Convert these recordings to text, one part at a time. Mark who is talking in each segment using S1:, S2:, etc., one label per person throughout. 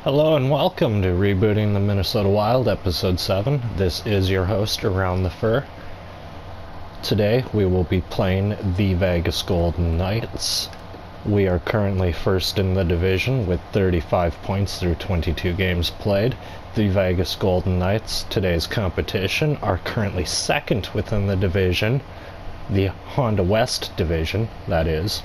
S1: Hello and welcome to Rebooting the Minnesota Wild, Episode 7. This is your host, Around the Fur. Today we will be playing the Vegas Golden Knights. We are currently first in the division with 35 points through 22 games played. The Vegas Golden Knights, today's competition, are currently second within the division, the Honda West division, that is.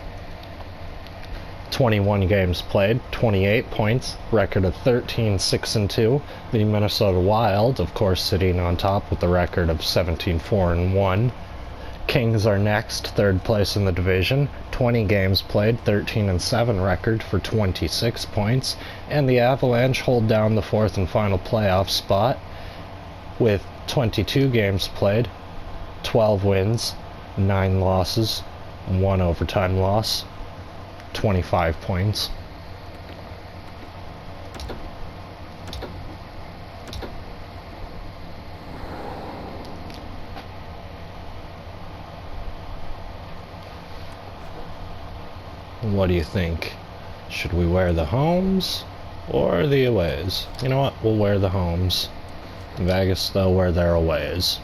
S1: 21 games played, 28 points, record of 13-6-2. The Minnesota Wild, of course, sitting on top with a record of 17-4-1. Kings are next, third place in the division, 20 games played, 13-7 record for 26 points. And the Avalanche hold down the fourth and final playoff spot with 22 games played, 12 wins, 9 losses, 1 overtime loss. 25 points. What do you think? Should we wear the homes or the aways? You know what? We'll wear the homes. Vegas, they'll wear their aways.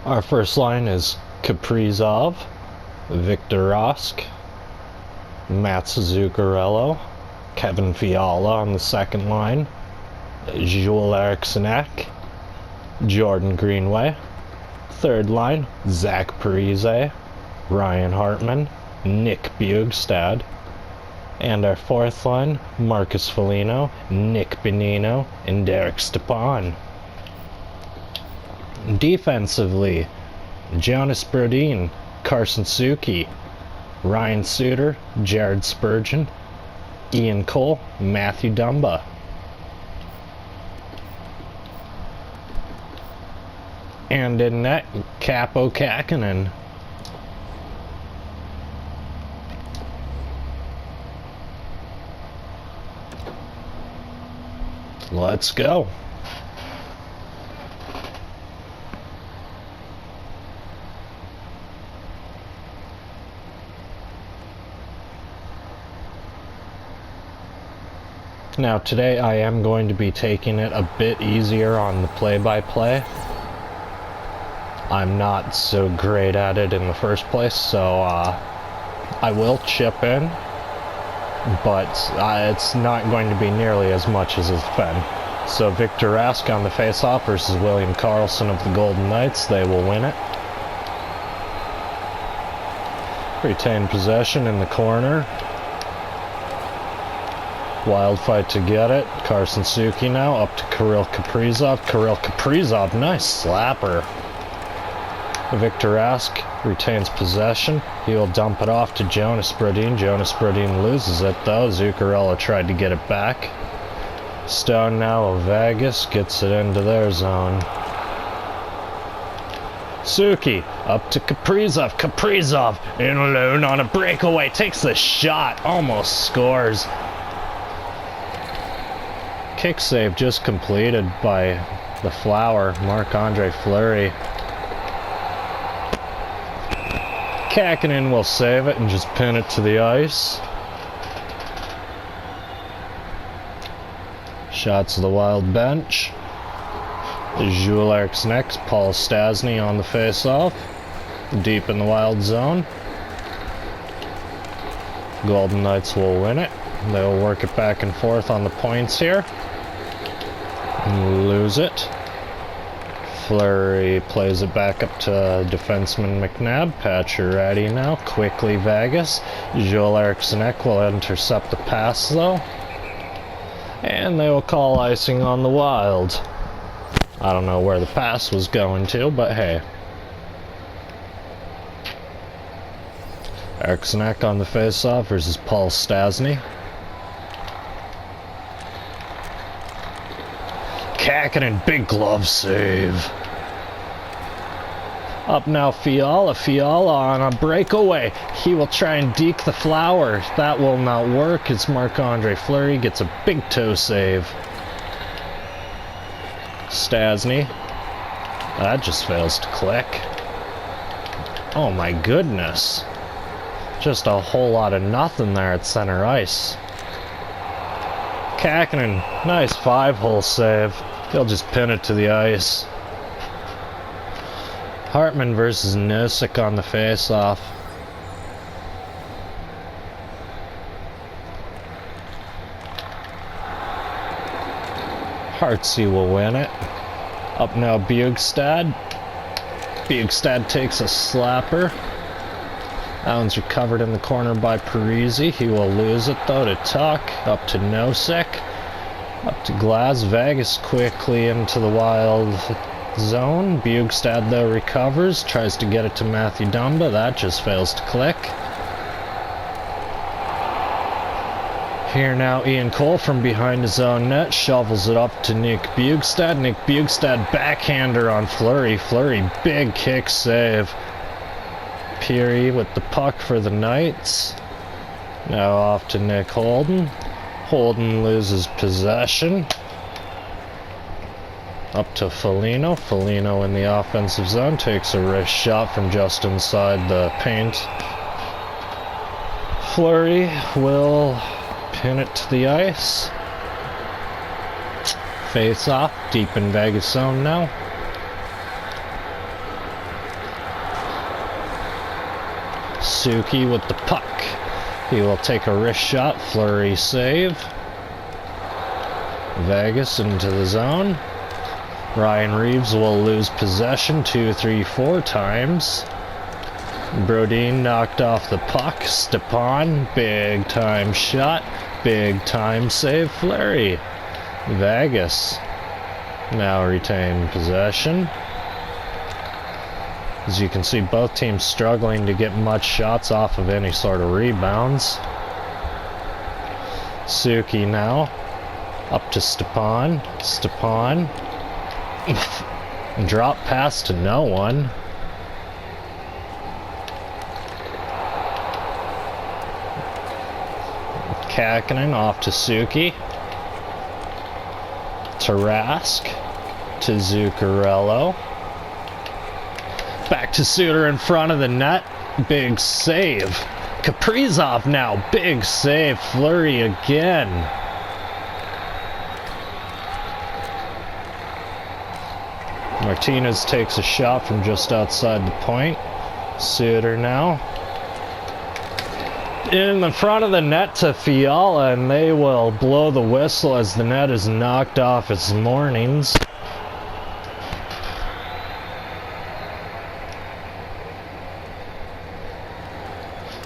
S1: Our first line is Kaprizov, Victor Rask, Mats Zuccarello, Kevin Fiala on the second line, Joel Eriksson, Jordan Greenway. Third line, Zach Parise, Ryan Hartman, Nick Bjugstad. And our fourth line, Marcus Foligno, Nick Bonino, and Derek Stepan. Defensively, Jonas Brodin, Carson Suki, Ryan Suter, Jared Spurgeon, Ian Cole, Matthew Dumba. And in net, Capo Kakinen. Let's go. Now today I am going to be taking it a bit easier on the play-by-play. I'm not so great at it in the first place, so I will chip in, but it's not going to be nearly as much as it's been. So Victor Rask on the face-off versus William Karlsson of the Golden Knights. They will win it. Retain possession in the corner. Wild fight to get it. Carson Suki now up to Kirill Kaprizov. Kirill Kaprizov, nice slapper. Victor Rask retains possession. He will dump it off to Jonas Brodin. Jonas Brodin loses it though. Zuccarello tried to get it back. Stone now of Vegas gets it into their zone. Suki up to Kaprizov. Kaprizov in alone on a breakaway. Takes the shot. Almost scores. Kick save just completed by the Flower, Marc-Andre Fleury. Kakinen will save it and just pin it to the ice. Shots of the Wild bench. Joel Eriksson, Paul Stastny on the face-off. Deep in the Wild zone. Golden Knights will win it. They'll work it back and forth on the points here. Lose it. Fleury plays it back up to defenseman McNabb. Pacioretty now. Quickly Vegas. Joel Eriksson will intercept the pass though. And they will call icing on the Wild. I don't know where the pass was going to, but hey. Eriksson on the face-off versus Paul Stastny. Kakinen, big glove save. Up now Fiala. Fiala on a breakaway. He will try and deke the Flower. That will not work as Marc-Andre Fleury gets a big toe save. Stasny. That just fails to click. Oh my goodness. Just a whole lot of nothing there at center ice. Kakinen, nice 5-hole save. He'll just pin it to the ice. Hartman versus Noosick on the face-off. Hartsey will win it. Up now Bjugstad. Bjugstad takes a slapper. That one's recovered in the corner by Parisi. He will lose it though to Tuck. Up to Nosek. Up to Glass. Vegas quickly into the Wild zone. Bjugstad though recovers. Tries to get it to Matthew Dumba. That just fails to click. Here now Ian Cole from behind his own net. Shovels it up to Nick Bjugstad. Nick Bjugstad backhander on Fleury. Fleury big kick save. Peary with the puck for the Knights. Now off to Nick Holden. Holden loses possession. Up to Foligno. Foligno in the offensive zone takes a wrist shot from just inside the paint. Fleury will pin it to the ice. Face off, deep in Vegas zone now. Suki with the puck. He will take a wrist shot. Fleury save. Vegas into the zone. Ryan Reeves will lose possession 2, 3, 4 times. Brodin knocked off the puck. Stepan, big time shot. Big time save. Fleury. Vegas now retain possession. As you can see, both teams struggling to get much shots off of any sort of rebounds. Suki now. Up to Stepan. Stepan. Drop pass to no one. Kakinen off to Suki. To Rask. To Zuccarello. Back to Suter in front of the net. Big save. Kaprizov now. Big save. Fleury again. Martinez takes a shot from just outside the point. Suter now. In the front of the net to Fiala, and they will blow the whistle as the net is knocked off its moorings.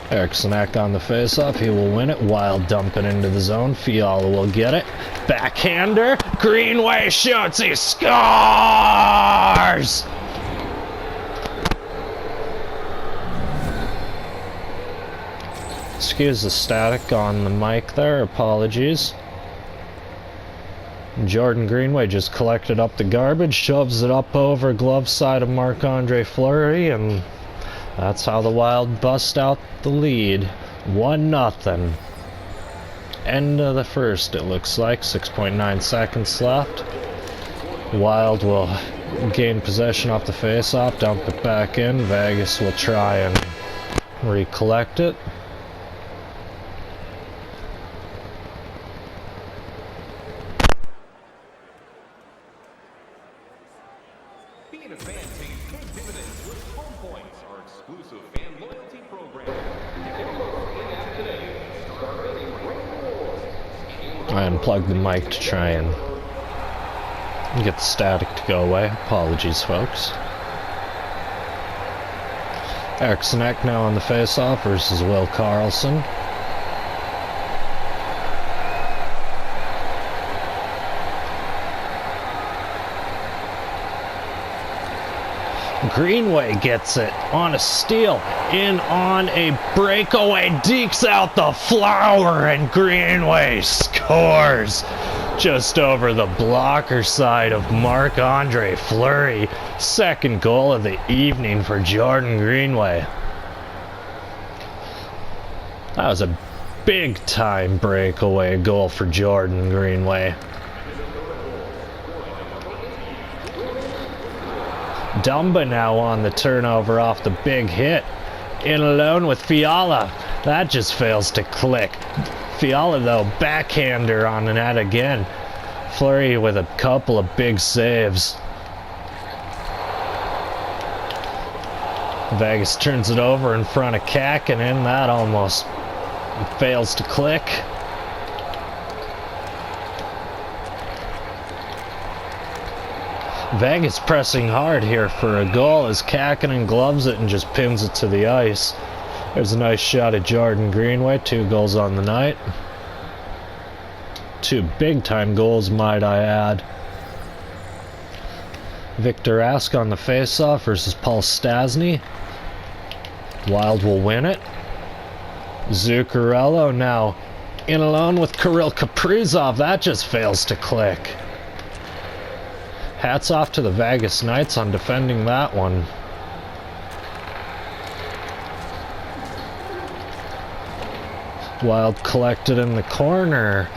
S1: Eriksson on the faceoff. He will win it. Wild dump it into the zone. Fiala will get it. Backhander. Greenway shoots. He scores! Excuse the static on the mic there. Apologies. Jordan Greenway just collected up the garbage, shoves it up over glove side of Marc-Andre Fleury, and that's how the Wild bust out the lead. 1-0. End of the first, it looks like. 6.9 seconds left. Wild will gain possession off the face-off, dump it back in. Vegas will try and recollect it.
S2: Being a fan pays big dividends with Home Points, our exclusive fan loyalty program.
S1: I unplugged the mic to try and get the static to go away. Apologies, folks. Eriksson now on the face-off versus Will Carlson. Greenway gets it on a steal, in on a breakaway, dekes out the flower, and Greenway scores just over the blocker side of Marc-Andre Fleury. Second goal of the evening for Jordan Greenway. That was a big time breakaway goal for Jordan Greenway. Dumba now on the turnover off the big hit. In alone with Fiala. That just fails to click. Fiala, though, backhander on the net again. Fleury with a couple of big saves. Vegas turns it over in front of Kakkonen. That almost fails to click. Vegas pressing hard here for a goal as Kakkonen gloves it and just pins it to the ice. There's a nice shot at Jordan Greenway. 2 goals on the night. 2 big-time goals, might I add. Victor Ask on the face-off versus Paul Stasny. Wild will win it. Zuccarello now in alone with Kirill Kaprizov. That just fails to click. Hats off to the Vegas Knights on defending that one. Wild collected in the corner.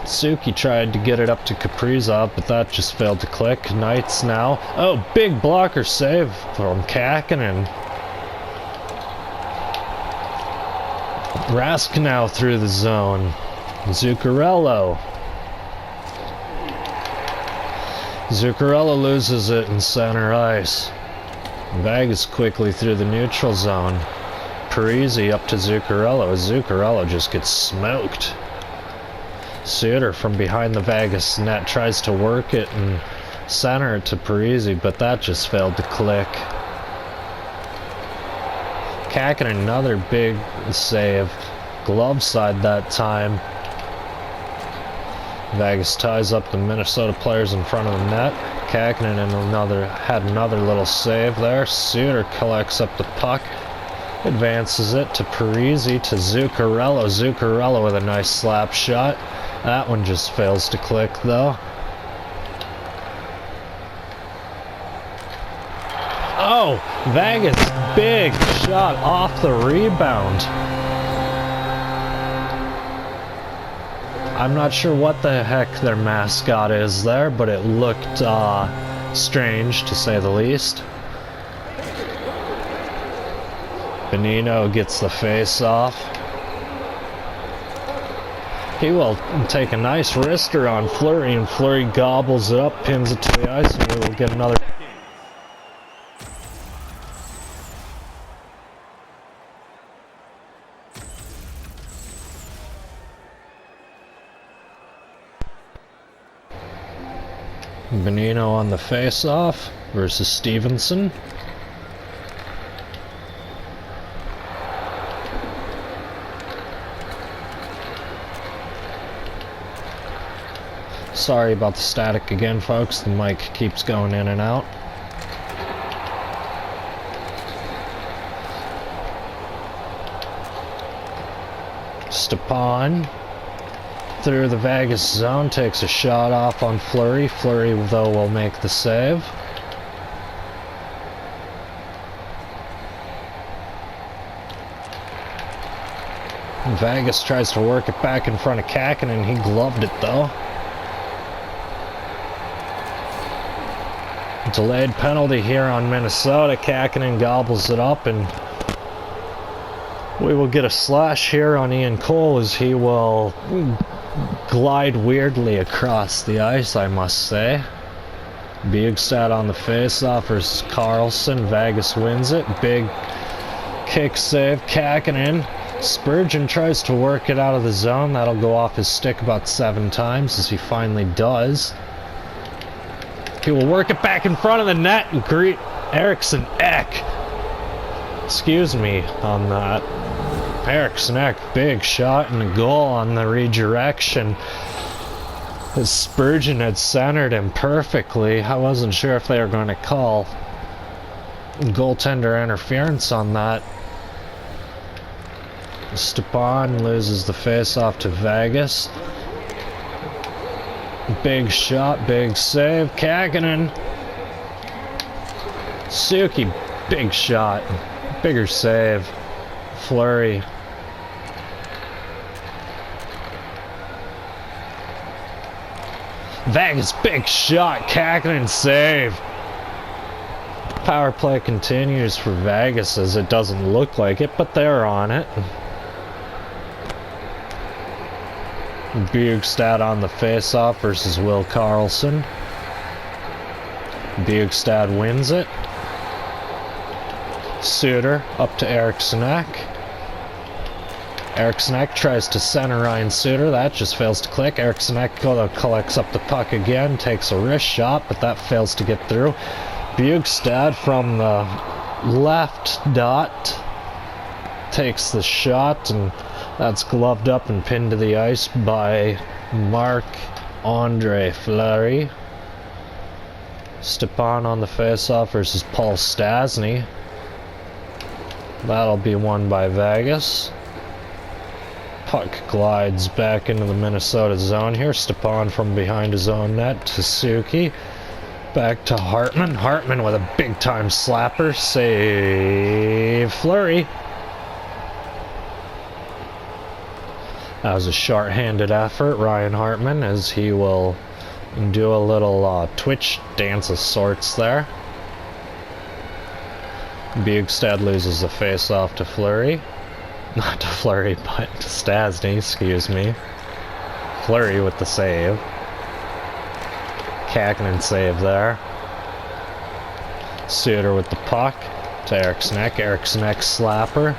S1: Suki tried to get it up to Kaprizov, but that just failed to click. Knights now. Oh, big blocker save from Kakkonen. Rask now through the zone. Zuccarello. Zuccarello loses it in center ice. Vegas quickly through the neutral zone. Parisi up to Zuccarello. Zuccarello just gets smoked. Suter from behind the Vegas net tries to work it and center it to Parisi, but that just failed to click. Kakkonen, another big save. Glove side that time. Vegas ties up the Minnesota players in front of the net. Kakkonen had another little save there. Suter collects up the puck. Advances it to Parisi, to Zuccarello. Zuccarello with a nice slap shot. That one just fails to click, though. Oh, Vegas, big shot off the rebound. I'm not sure what the heck their mascot is there, but it looked strange, to say the least. Benino gets the face off. He will take a nice wrister on Fleury, and Fleury gobbles it up, pins it to the ice, and we will get another. Benino on the face-off versus Stevenson. Sorry about the static again, folks. The mic keeps going in and out. Stepan through the Vegas zone, takes a shot off on Fleury. Fleury, though, will make the save. Vegas tries to work it back in front of Kakkonen, and he gloved it, though. Delayed penalty here on Minnesota. Kakkonen gobbles it up, and we will get a slash here on Ian Cole as he will glide weirdly across the ice, I must say. Bjugstad on the face-off versus Carlson. Vegas wins it. Big kick save. Kakkonen. Spurgeon tries to work it out of the zone. That'll go off his stick about 7 times, as he finally does. He will work it back in front of the net and greet Eriksson Ek. Excuse me on that. Eriksson Ek, big shot and a goal on the redirection. As Spurgeon had centered him perfectly. I wasn't sure if they were going to call goaltender interference on that. Stepan loses the face-off to Vegas. Big shot, big save. Kakkonen. Suki, big shot. Bigger save. Fleury. Vegas, big shot. Kakkonen save. Power play continues for Vegas as it doesn't look like it, but they're on it. Bugstad on the face-off versus Will Carlson. Bugstad wins it. Suter up to Erikssonek. Erikssonek tries to center Ryan Suter. That just fails to click. Erikssonek collects up the puck again, takes a wrist shot, but that fails to get through. Bugstad from the left dot takes the shot, and that's gloved up and pinned to the ice by Marc-Andre Fleury. Stepan on the faceoff versus Paul Stastny. That'll be won by Vegas. Puck glides back into the Minnesota zone here. Stepan from behind his own net to Suzuki. Back to Hartman. Hartman with a big-time slapper. Save Fleury. That was a short-handed effort, Ryan Hartman, as he will do a little twitch dance of sorts there. Bugstad loses the face-off to Fleury. Not to Fleury, but to Stastny, excuse me. Fleury with the save. Kakinen save there. Suter with the puck to Erikssonek. Erikssonek slapper.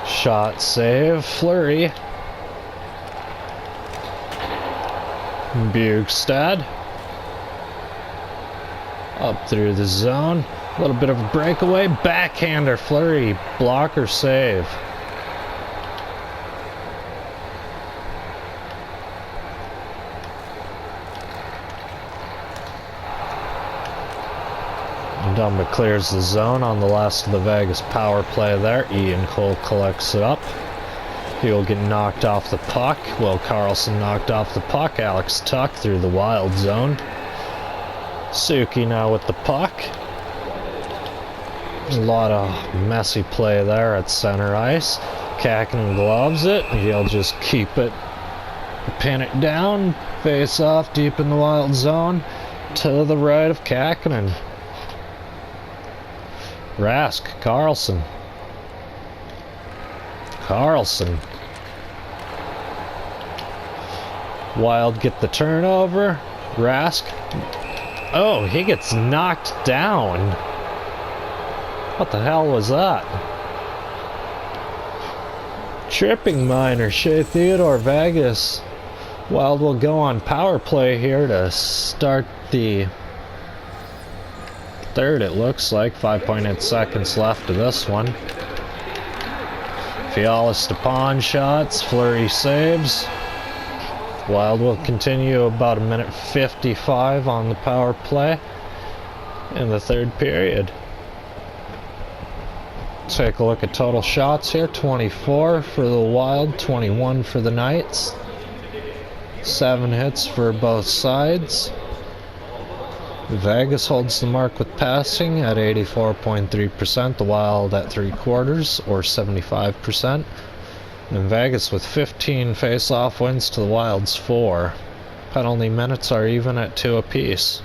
S1: Shot save. Fleury. Bugstad. Up through the zone. A little bit of a breakaway. Backhander. Fleury. Blocker save. Dumba clears the zone on the last of the Vegas power play there. Ian Cole collects it up. He will get knocked off the puck. Will Carlson knocked off the puck. Alex Tuck through the Wild zone. Suzuki now with the puck. A lot of messy play there at center ice. Kakinen gloves it. He'll just keep it, pin it down. Face off deep in the Wild zone to the right of Kakinen. Rask, Carlson. Carlson. Wild get the turnover. Rask. Oh, he gets knocked down. What the hell was that? Tripping minor. Shea Theodore Vegas. Wild will go on power play here to start the third, it looks like. 5.8 seconds left to this one. Fiala Stepan shots. Fleury saves. Wild will continue about 1:55 on the power play in the third period. Take a look at total shots here. 24 for the Wild, 21 for the Knights. 7 hits for both sides. Vegas holds the mark with passing at 84.3%, the Wild at 3/4 or 75%. And Vegas with 15 face-off wins to the Wild's 4. Penalty minutes are even at 2 apiece.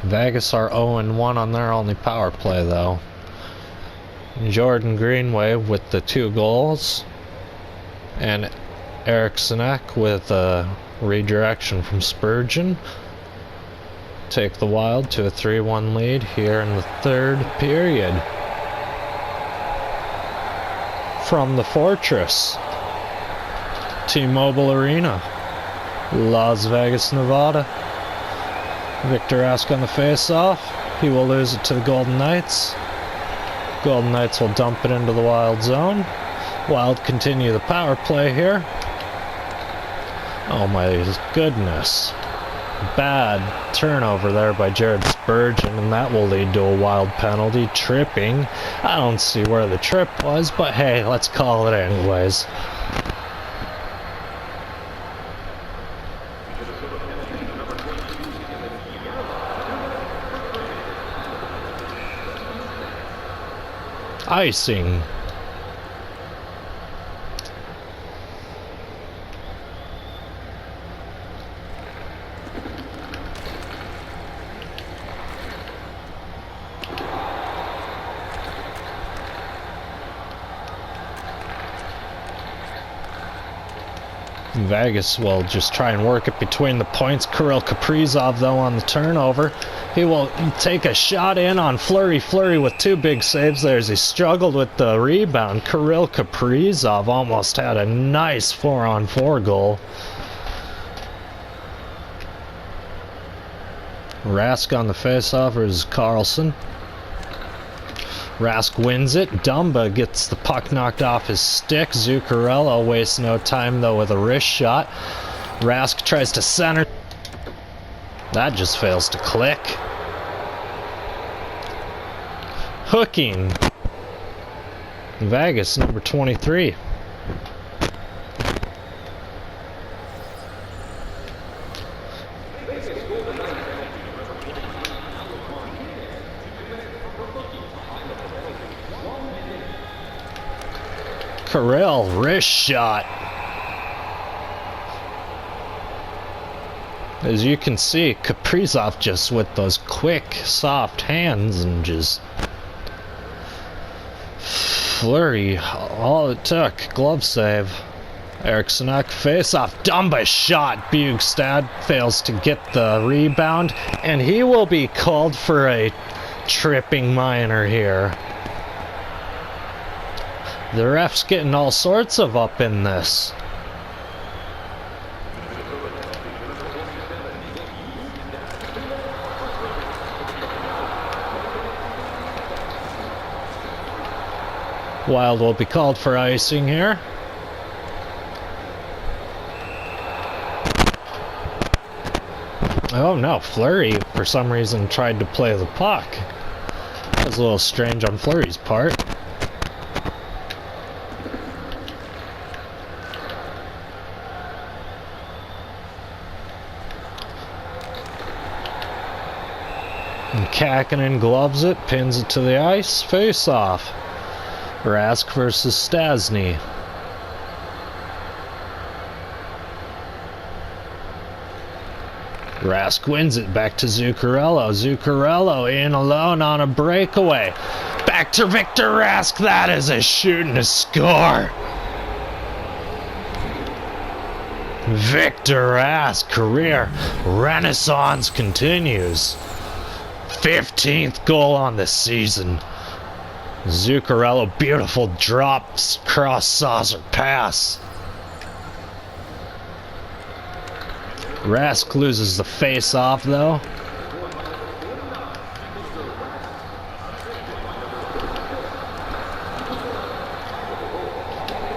S1: Vegas are 0-1 on their only power play though. Jordan Greenway with the 2 goals. And Erikssonek with a redirection from Spurgeon. Take the Wild to a 3-1 lead here in the third period. From the Fortress, T-Mobile Arena, Las Vegas, Nevada. Victor Rask on the face-off. He will lose it to the Golden Knights. Golden Knights will dump it into the Wild zone. Wild continue the power play here. Oh my goodness. Bad turnover there by Jared Spurgeon, and that will lead to a Wild penalty. Tripping. I don't see where the trip was, but hey, let's call it anyways. Icing. Vegas will just try and work it between the points. Kirill Kaprizov, though, on the turnover. He will take a shot in on Fleury. Fleury with 2 big saves there as he struggled with the rebound. Kirill Kaprizov almost had a nice 4-on-4 goal. Rask on the faceoff versus Carlson. Rask wins it. Dumba gets the puck knocked off his stick. Zuccarello wastes no time, though, with a wrist shot. Rask tries to center. That just fails to click. Hooking. Vegas, number 23. Kirill, wrist shot. As you can see, Kaprizov just with those quick, soft hands and just Fleury, all it took. Glove save. Eriksson face off. Dumba shot. Bugstad fails to get the rebound, and he will be called for a tripping minor here. The ref's getting all sorts of up in this. Wild will be called for icing here. Oh no, Fleury for some reason tried to play the puck. That was a little strange on Fleury's part. And Kakinen gloves it, pins it to the ice, face off. Rask versus Stasny. Rask wins it, back to Zuccarello. Zuccarello in alone on a breakaway. Back to Victor Rask, that is a shoot and a score. Victor Rask, career renaissance continues. 15th goal on the season. Zuccarello, beautiful drops, cross saucer pass. Rask loses the face off though.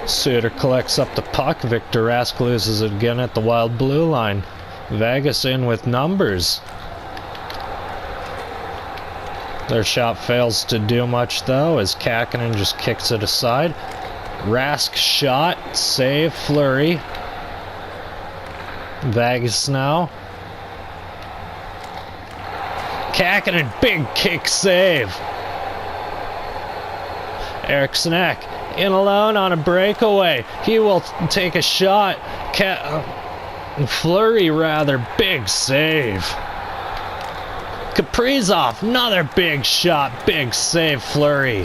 S1: Suter collects up the puck. Victor Rask loses it again at the Wild blue line. Vegas in with numbers. Their shot fails to do much though as Kakinen just kicks it aside. Rask shot, save, Fleury. Vegas now. Kakinen, big kick save. Eriksson in alone on a breakaway. He will take a shot. Fleury rather, big save. Kaprizov, another big shot, big save, Fleury.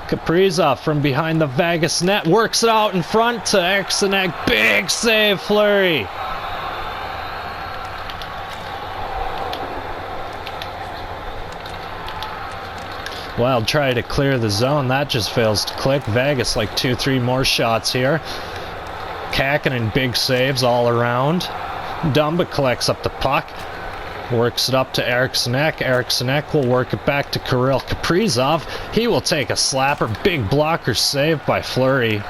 S1: Kaprizov from behind the Vegas net, works it out in front to Eriksson, big save, Fleury. Wild try to clear the zone, that just fails to click. Vegas like 2-3 more shots here. Kakinen, big saves all around. Dumba collects up the puck, works it up to Eriksson. Eriksson will work it back to Kirill Kaprizov. He will take a slapper, big blocker save by Fleury.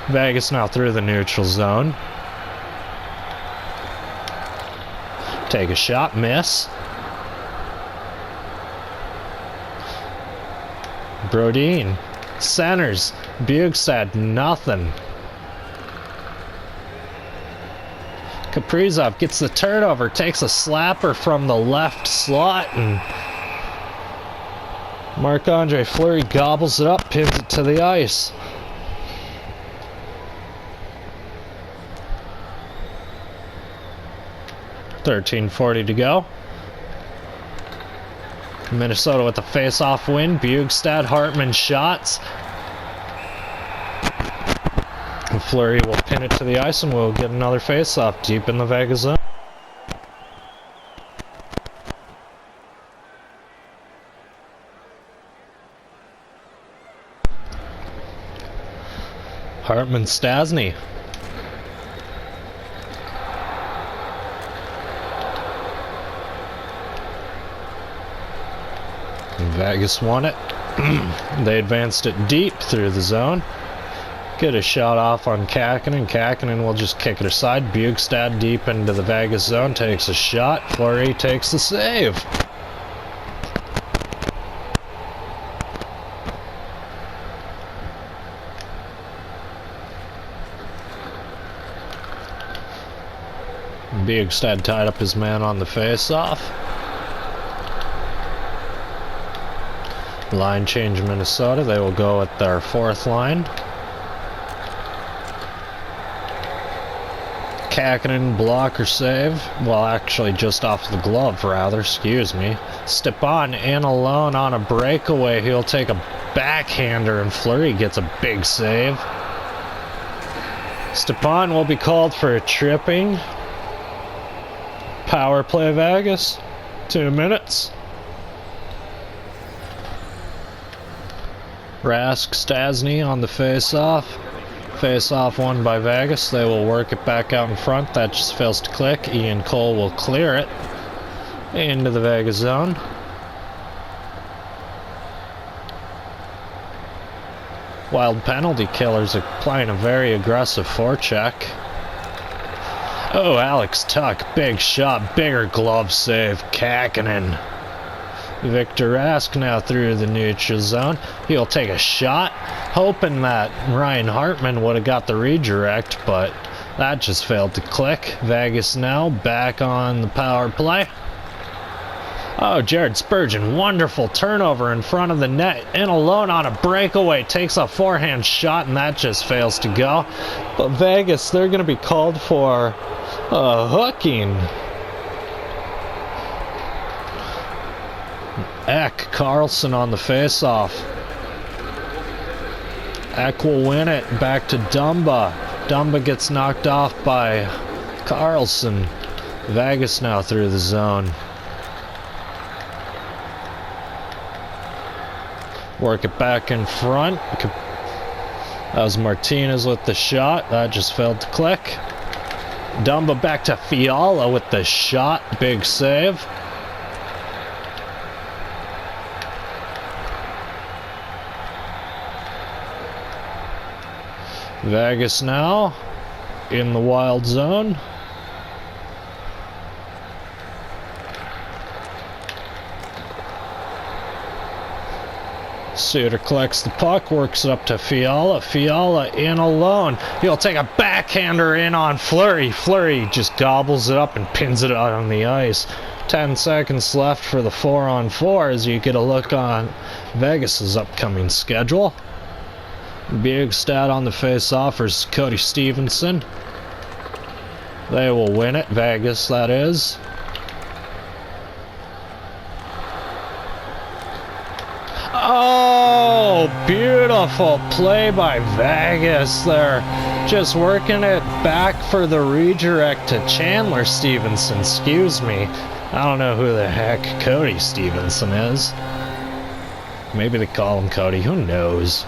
S1: Vegas now through the neutral zone. Take a shot, miss. Brodin centers. Bugstad, nothing. Kaprizov gets the turnover, takes a slapper from the left slot, and Marc-Andre Fleury gobbles it up, pins it to the ice. .13:40 to go. Minnesota with a face-off win. Bugstad, Hartman shots. Fleury will pin it to the ice and we'll get another face-off deep in the Vegas zone. Hartman Stasny. Vegas won it. They advanced it deep through the zone. Get a shot off on Kakinen. Kakinen will just kick it aside. Bugstad deep into the Vegas zone. Takes a shot. Fleury takes the save. Bugstad tied up his man on the face-off. Line change Minnesota. They will go at their fourth line. Kakinen blocker save. Well, actually just off the glove, rather. Excuse me. Stepan in alone on a breakaway. He'll take a backhander and Fleury gets a big save. Stepan will be called for a tripping. Power play Vegas. 2 minutes. Rask, Stasny on the face-off. Face-off won by Vegas. They will work it back out in front. That just fails to click. Ian Cole will clear it into the Vegas zone. Wild penalty killers are playing a very aggressive forecheck. Oh, Alex Tuck, big shot, bigger glove save. Kakinen. Victor Rask now through the neutral zone. He'll take a shot, hoping that Ryan Hartman would have got the redirect, but that just failed to click. Vegas now back on the power play. Oh, Jared Spurgeon, wonderful turnover in front of the net. In alone on a breakaway, takes a forehand shot, and that just fails to go. But Vegas, they're going to be called for a hooking. Carlson on the face-off. Eck will win it. Back to Dumba. Dumba gets knocked off by Carlson. Vegas now through the zone. Work it back in front. That was Martinez with the shot. That just failed to click. Dumba back to Fiala with the shot. Big save. Vegas now in the Wild zone. Suter collects the puck, works it up to Fiala. Fiala in alone. He'll take a backhander in on Fleury. Fleury just gobbles it up and pins it out on the ice. 10 seconds left for the 4-on-4 as you get a look on Vegas's upcoming schedule. Bugstad on the face-off versus Cody Stevenson. They will win it. Vegas, that is. Oh, beautiful play by Vegas. They're just working it back for the redirect to Chandler Stevenson. Excuse me. I don't know who the heck Cody Stevenson is. Maybe they call him Cody. Who knows?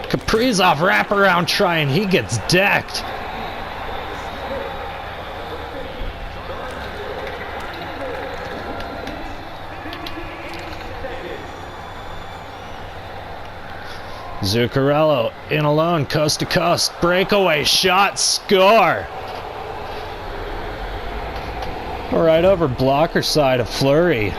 S1: Kaprizov wraparound try and he gets decked. Zuccarello in alone, coast to coast, breakaway shot, score. Right over blocker side of Fleury.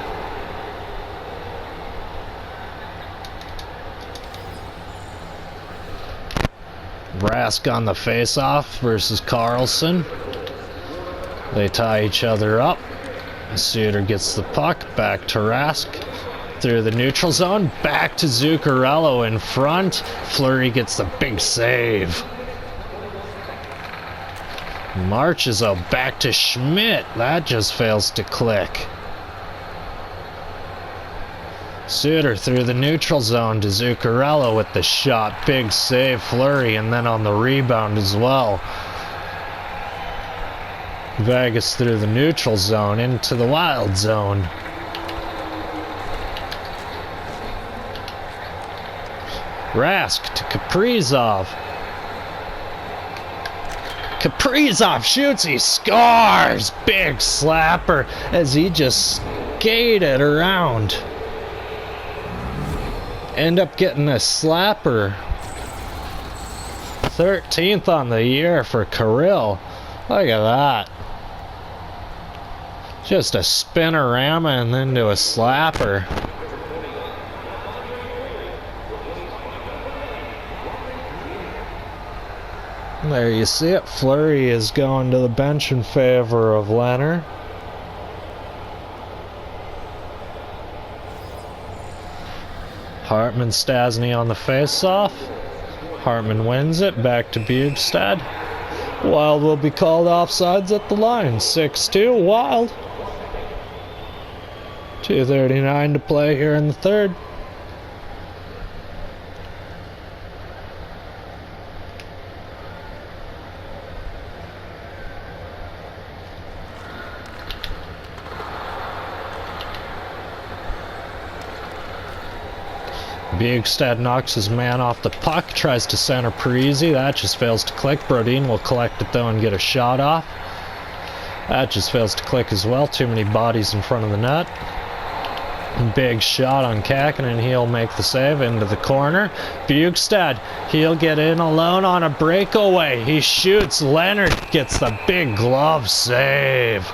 S1: Rask on the face-off versus Carlson. They tie each other up. Suter gets the puck, back to Rask. Through the neutral zone, back to Zuccarello in front. Fleury gets the big save. Marches out back to Schmidt. That just fails to click. Suter through the neutral zone to Zuccarello with the shot. Big save, Fleury, and then on the rebound as well. Vegas through the neutral zone into the Wild zone. Rask to Kaprizov. Kaprizov shoots, he scores! Big slapper as he just skated around. End up getting a slapper. 13th on the year for Kirill. Look at that. Just a spinorama and then to a slapper. There you see it. Fleury is going to the bench in favor of Leonard. Hartman Stasny on the face-off. Hartman wins it. Back to Bugstad. Wild will be called offsides at the line. 6-2 Wild. 2:39 to play here in the third. Bugstad knocks his man off the puck, tries to center Parisi. That just fails to click. Brodin will collect it though and get a shot off. That just fails to click as well. Too many bodies in front of the net. Big shot on Kakinen. He'll make the save into the corner. Bugstad, he'll get in alone on a breakaway. He shoots. Leonard gets the big glove save.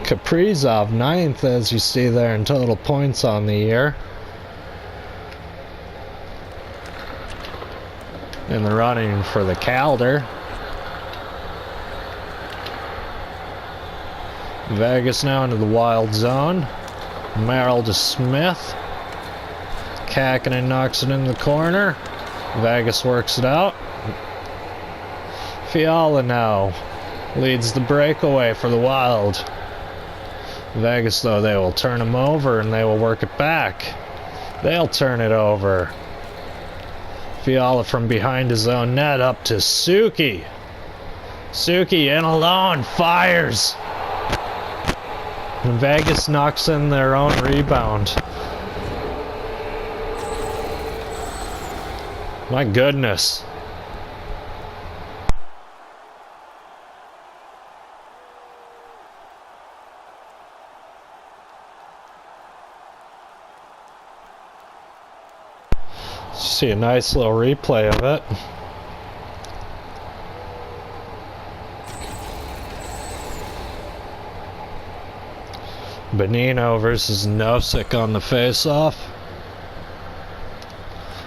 S1: Kaprizov 9th, as you see there, in total points on the year. In the running for the Calder. Vegas now into the Wild zone. Merrill to Smith. Kakinen knocks it in the corner. Vegas works it out. Fiala now leads the breakaway for the Wild. Vegas, though, they will turn him over and they will work it back. They'll turn it over. Fiala from behind his own net up to Suki. Suki in alone, fires. And Vegas knocks in their own rebound. My goodness. See a nice little replay of it. Bonino versus Nosek on the face-off.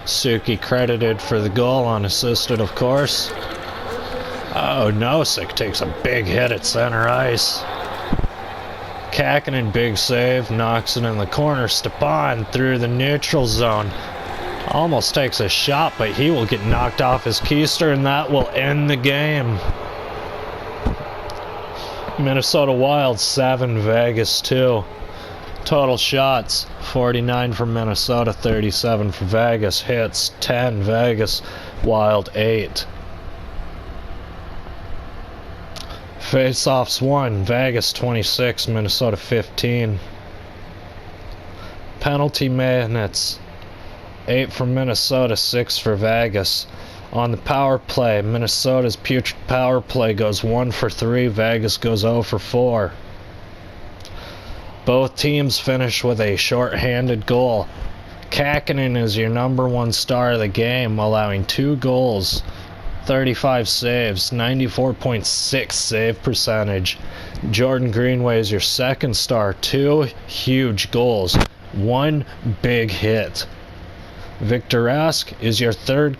S1: Suki credited for the goal, unassisted of course. Oh, Nosek takes a big hit at center ice. Kakinen, big save, knocks it in the corner. Stepan through the neutral zone. Almost takes a shot, but he will get knocked off his keister, and that will end the game. Minnesota Wild 7, Vegas 2. Total shots 49 for Minnesota, 37 for Vegas. Hits 10, Vegas. Wild 8. Face-offs 1, Vegas 26, Minnesota 15. Penalty minutes 8 for Minnesota, 6 for Vegas. On the power play, Minnesota's putrid power play goes 1 for 3. Vegas goes 0 for 4. Both teams finish with a short-handed goal. Kakinen is your #1 star of the game, allowing 2 goals, 35 saves, 94.6 save percentage. Jordan Greenway is your second star, 2 huge goals, 1 big hit. Victor Rask is your third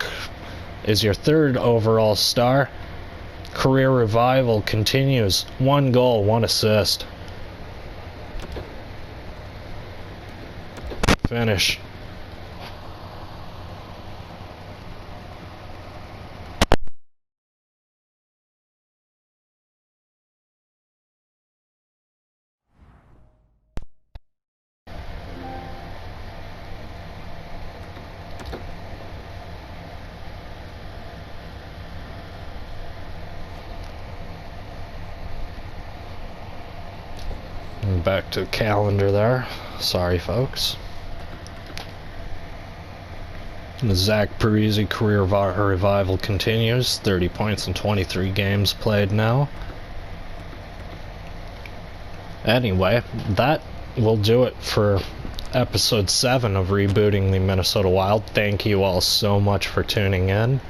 S1: overall star. Career revival continues. 1 goal, 1 assist. Finish. And back to the calendar there. Sorry, folks. The Zach Parise career revival continues. 30 points in 23 games played now. Anyway, that will do it for episode 7 of Rebooting the Minnesota Wild. Thank you all so much for tuning in.